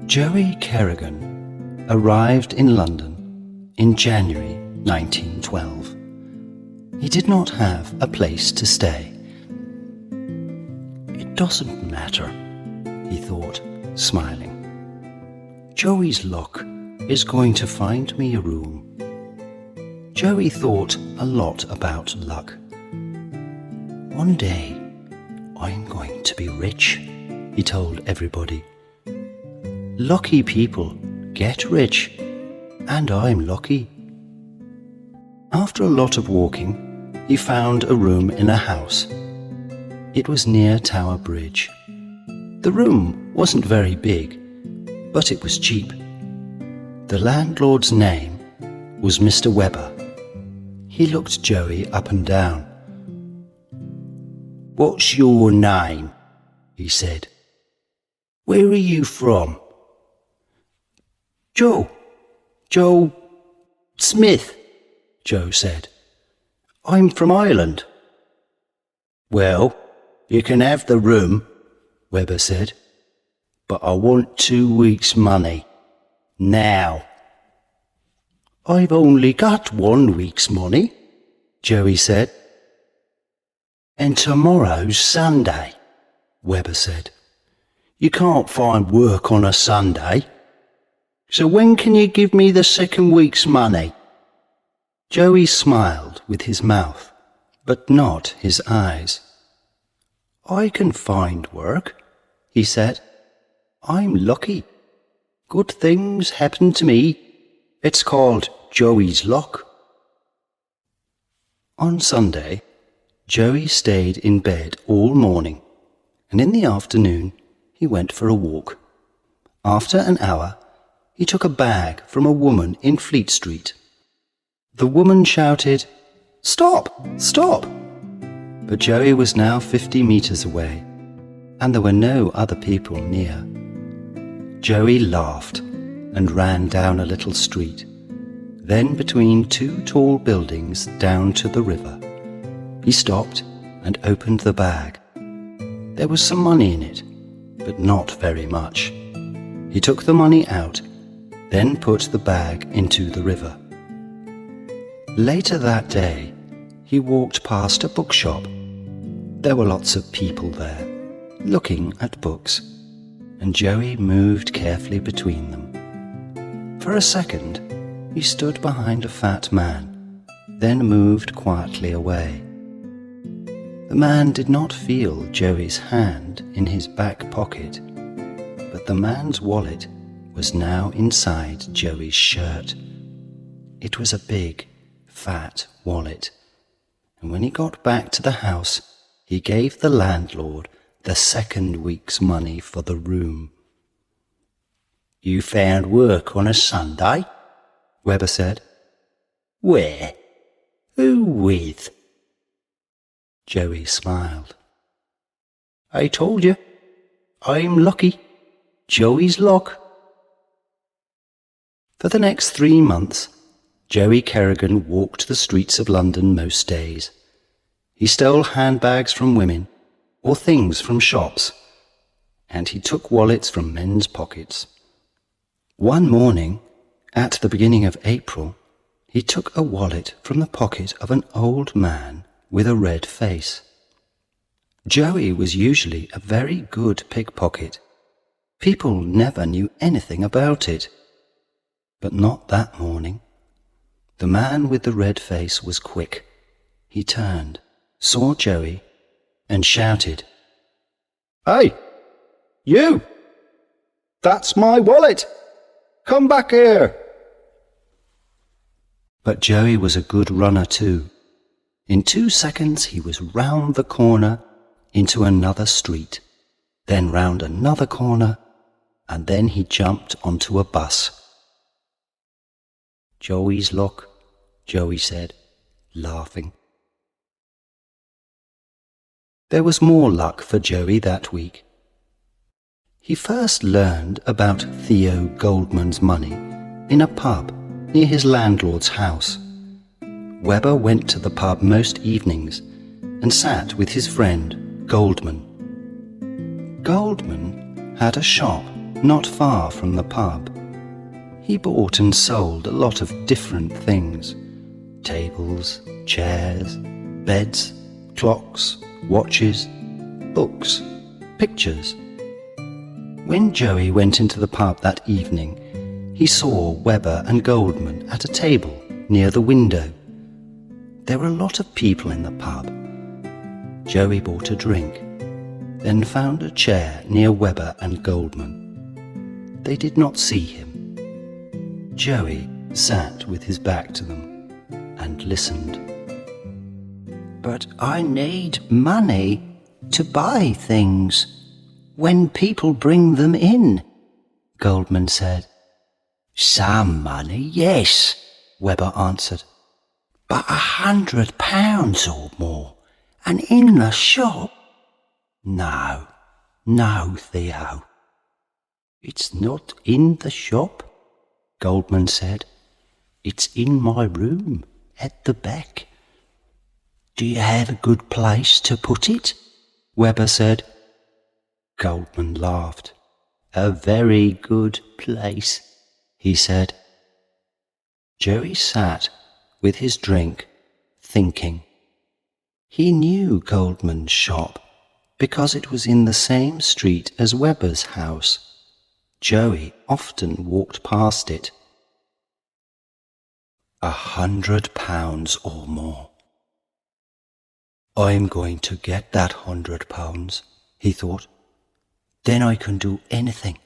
Joey Kerrigan arrived in London in January 1912. He did not have a place to stay. It doesn't matter, he thought, smiling. Joey's luck is going to find me a room. Joey thought a lot about luck. One day, I'm going to be rich, he told everybody. Lucky people get rich, and I'm lucky. After a lot of walking, he found a room in a house. It was near Tower Bridge. The room wasn't very big, but it was cheap. The landlord's name was Mr. Webber. He looked Joey up and down. "What's your name?" he said. "Where are you from?" Joe Smith, Joe said. "I'm from Ireland." "Well, you can have the room," Webber said, "but I want 2 weeks' money. Now." "I've only got 1 week's money," Joey said. "And tomorrow's Sunday," Webber said. "You can't find work on a Sunday. So when can you give me the 2nd week's money?" Joey smiled with his mouth, but not his eyes. "I can find work," he said. "I'm lucky. Good things happen to me. It's called Joey's luck." On Sunday, Joey stayed in bed all morning, and in the afternoon he went for a walk. After an hour, he took a bag from a woman in Fleet Street. The woman shouted, "Stop! Stop!" But Joey was now 50 meters away, and there were no other people near. Joey laughed and ran down a little street, then between 2 tall buildings down to the river. He stopped and opened the bag. There was some money in it, but not very much. He took the money out, then put the bag into the river. Later that day, he walked past a bookshop. There were lots of people there, looking at books, and Joey moved carefully between them. For a second, he stood behind a fat man, then moved quietly away. The man did not feel Joey's hand in his back pocket, but the man's wallet was now inside Joey's shirt. It was a big, fat wallet, and when he got back to the house, he gave the landlord the 2nd week's money for the room. "You found work on a Sunday?" Webber said. "Where? Who with?" Joey smiled. "I told you, I'm lucky. Joey's luck." For the next 3 months, Joey Kerrigan walked the streets of London most days. He stole handbags from women or things from shops, and he took wallets from men's pockets. One morning, at the beginning of April, he took a wallet from the pocket of an old man with a red face. Joey was usually a very good pickpocket. People never knew anything about it. But not that morning. The man with the red face was quick. He turned, saw Joey, and shouted, "Hey, you! That's my wallet! Come back here!" But Joey was a good runner too. In 2 seconds he was round the corner into another street, then round another corner, and then he jumped onto a bus. "Joey's luck," Joey said, laughing. There was more luck for Joey that week. He first learned about Theo Goldman's money in a pub near his landlord's house. Webber went to the pub most evenings and sat with his friend Goldman. Goldman had a shop not far from the pub. He bought and sold a lot of different things: tables, chairs, beds, clocks, watches, books, pictures. When Joey went into the pub that evening, he saw Webber and Goldman at a table near the window. There were a lot of people in the pub. Joey bought a drink, then found a chair near Webber and Goldman. They did not see him. Joey sat with his back to them and listened. "But I need money to buy things when people bring them in," Goldman said. "Some money, yes," Webber answered. "But £100 or more, and in the shop? No, Theo." "It's not in the shop," Goldman said. "It's in my room at the back." "Do you have a good place to put it?" Webber said. Goldman laughed. "A very good place," he said. Joey sat with his drink, thinking. He knew Goldman's shop because it was in the same street as Webber's house. Joey often walked past it. £100 or more. "I'm going to get that £100, he thought. "Then I can do anything.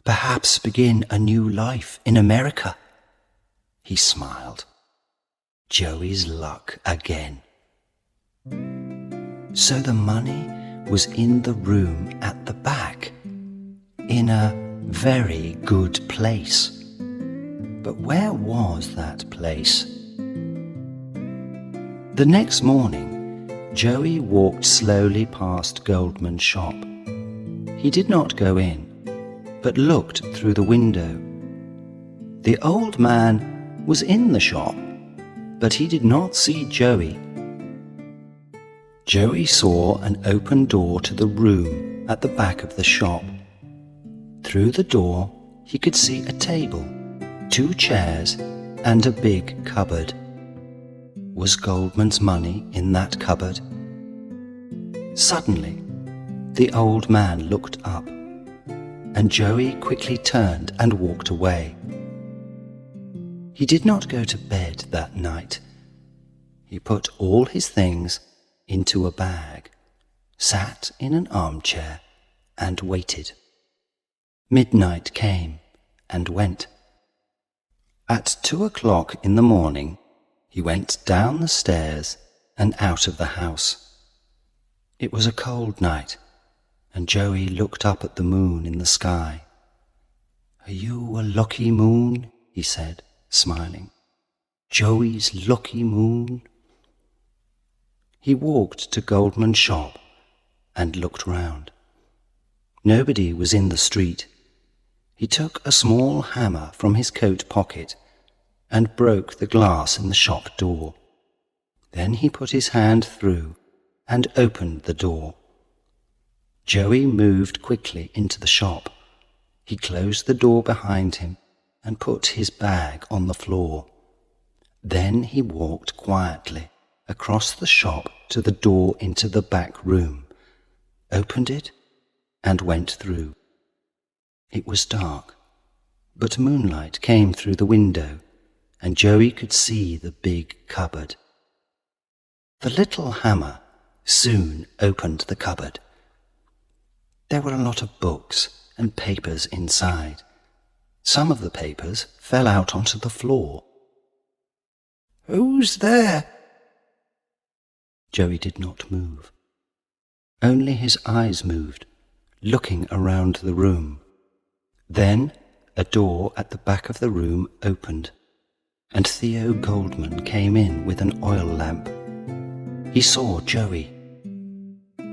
Perhaps begin a new life in America." He smiled. Joey's luck again. So the money was in the room at the back, in a very good place. But where was that place? The next morning, Joey walked slowly past Goldman's shop. He did not go in, but looked through the window. The old man was in the shop, but he did not see Joey. Joey saw an open door to the room at the back of the shop. Through the door, he could see a table, 2 chairs, and a big cupboard. Was Goldman's money in that cupboard? Suddenly, the old man looked up, and Joey quickly turned and walked away. He did not go to bed that night. He put all his things into a bag, sat in an armchair, and waited. Midnight came and went. At 2 o'clock in the morning, he went down the stairs and out of the house. It was a cold night, and Joey looked up at the moon in the sky. "Are you a lucky moon?" he said, smiling. "Joey's lucky moon." He walked to Goldman's shop and looked round. Nobody was in the street. He took a small hammer from his coat pocket and broke the glass in the shop door. Then he put his hand through and opened the door. Joey moved quickly into the shop. He closed the door behind him and put his bag on the floor. Then he walked quietly across the shop to the door into the back room, opened it, and went through. It was dark, but moonlight came through the window, and Joey could see the big cupboard. The little hammer soon opened the cupboard. There were a lot of books and papers inside. Some of the papers fell out onto the floor. "Who's there?" Joey did not move. Only his eyes moved, looking around the room. Then a door at the back of the room opened, and Theo Goldman came in with an oil lamp. He saw Joey.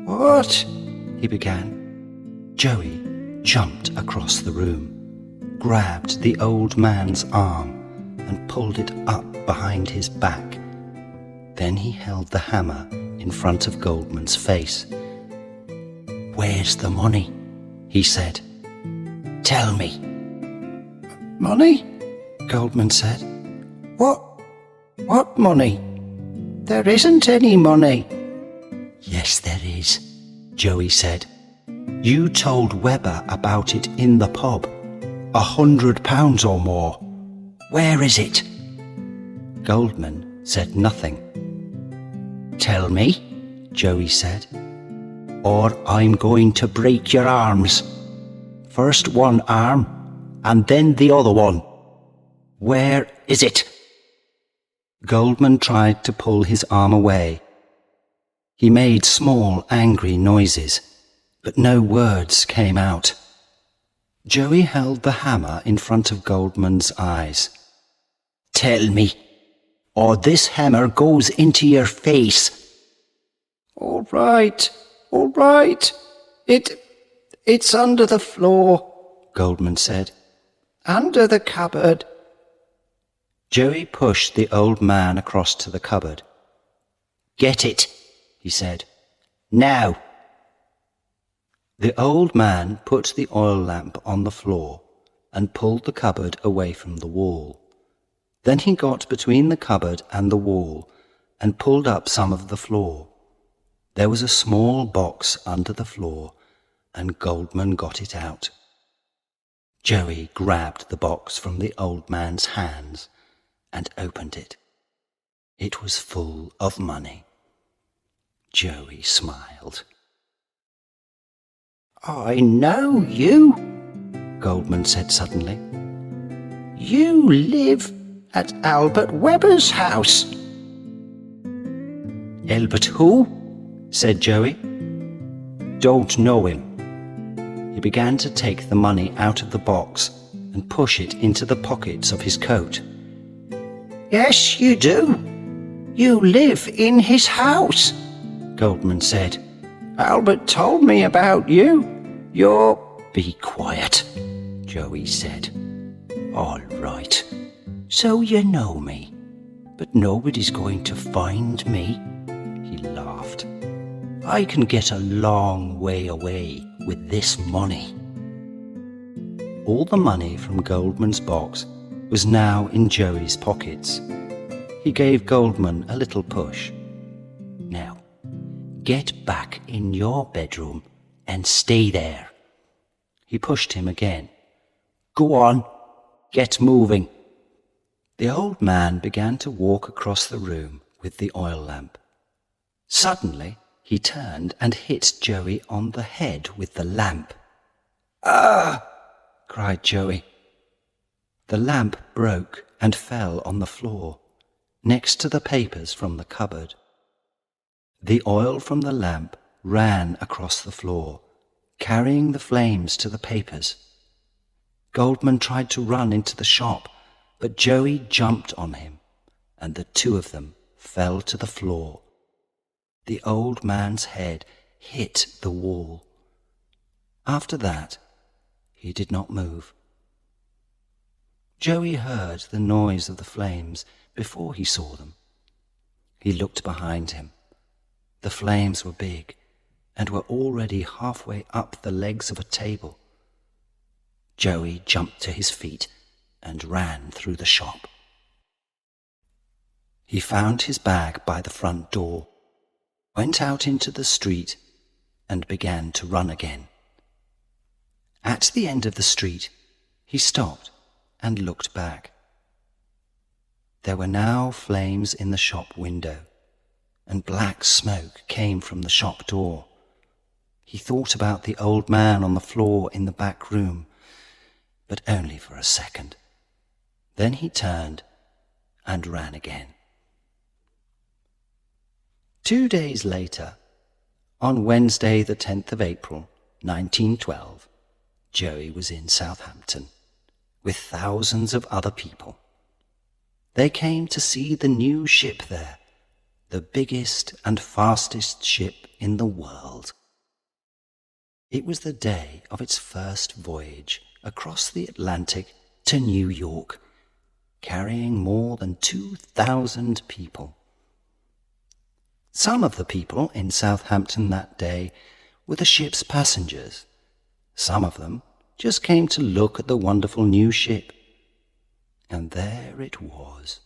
"What?" he began. Joey jumped across the room, grabbed the old man's arm, and pulled it up behind his back. Then he held the hammer in front of Goldman's face. "Where's the money?" he said. Tell me." "Money?" Goldman said. What money? There isn't any money." "Yes, there is," Joey said. "You told Webber about it in the pub. £100 or more. Where is it?" Goldman said nothing. "Tell me," Joey said, "or I'm going to break your arms. First one arm, and then the other one. Where is it?" Goldman tried to pull his arm away. He made small, angry noises, but no words came out. Joey held the hammer in front of Goldman's eyes. "Tell me, or this hammer goes into your face." All right. It's under the floor," Goldman said. "Under the cupboard." Joey pushed the old man across to the cupboard. "Get it," he said. "Now." The old man put the oil lamp on the floor and pulled the cupboard away from the wall. Then he got between the cupboard and the wall and pulled up some of the floor. There was a small box under the floor, and Goldman got it out. Joey grabbed the box from the old man's hands and opened it. It was full of money. Joey smiled. "I know you," Goldman said suddenly. "You live at Albert Webber's house." "Albert who?" said Joey. "Don't know him." He began to take the money out of the box and push it into the pockets of his coat. "Yes, you do. You live in his house," Goldman said. "Albert told me about you. You're—" "Be quiet," Joey said. "All right. So you know me, but nobody's going to find me." He laughed. "I can get a long way away with this money." All the money from Goldman's box was now in Joey's pockets. He gave Goldman a little push. "Now, get back in your bedroom and stay there." He pushed him again. "Go on, get moving." The old man began to walk across the room with the oil lamp. Suddenly, he turned and hit Joey on the head with the lamp. "Ah!" cried Joey. The lamp broke and fell on the floor, next to the papers from the cupboard. The oil from the lamp ran across the floor, carrying the flames to the papers. Goldman tried to run into the shop, but Joey jumped on him, and the two of them fell to the floor. The old man's head hit the wall. After that, he did not move. Joey heard the noise of the flames before he saw them. He looked behind him. The flames were big and were already halfway up the legs of a table. Joey jumped to his feet and ran through the shop. He found his bag by the front door, went out into the street, and began to run again. At the end of the street, he stopped and looked back. There were now flames in the shop window, and black smoke came from the shop door. He thought about the old man on the floor in the back room, but only for a second. Then he turned and ran again. 2 days later, on Wednesday the 10th of April, 1912, Joey was in Southampton with thousands of other people. They came to see the new ship there, the biggest and fastest ship in the world. It was the day of its first voyage across the Atlantic to New York, carrying more than 2,000 people. Some of the people in Southampton that day were the ship's passengers. Some of them just came to look at the wonderful new ship. And there it was.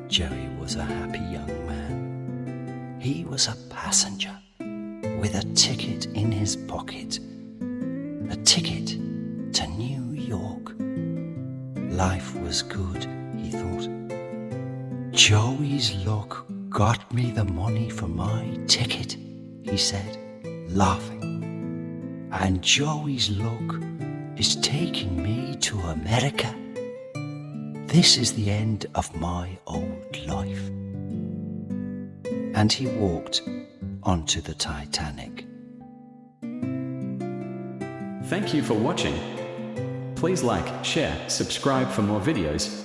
Joey was a happy young man. He was a passenger with a ticket in his pocket. A ticket to New York. Life was good, he thought. Joey's luck got me the money for my ticket, he said, laughing. And Joey's luck is taking me to America. This is the end of my old life. And he walked onto the Titanic. Thank you for watching. Please like, share, subscribe for more videos.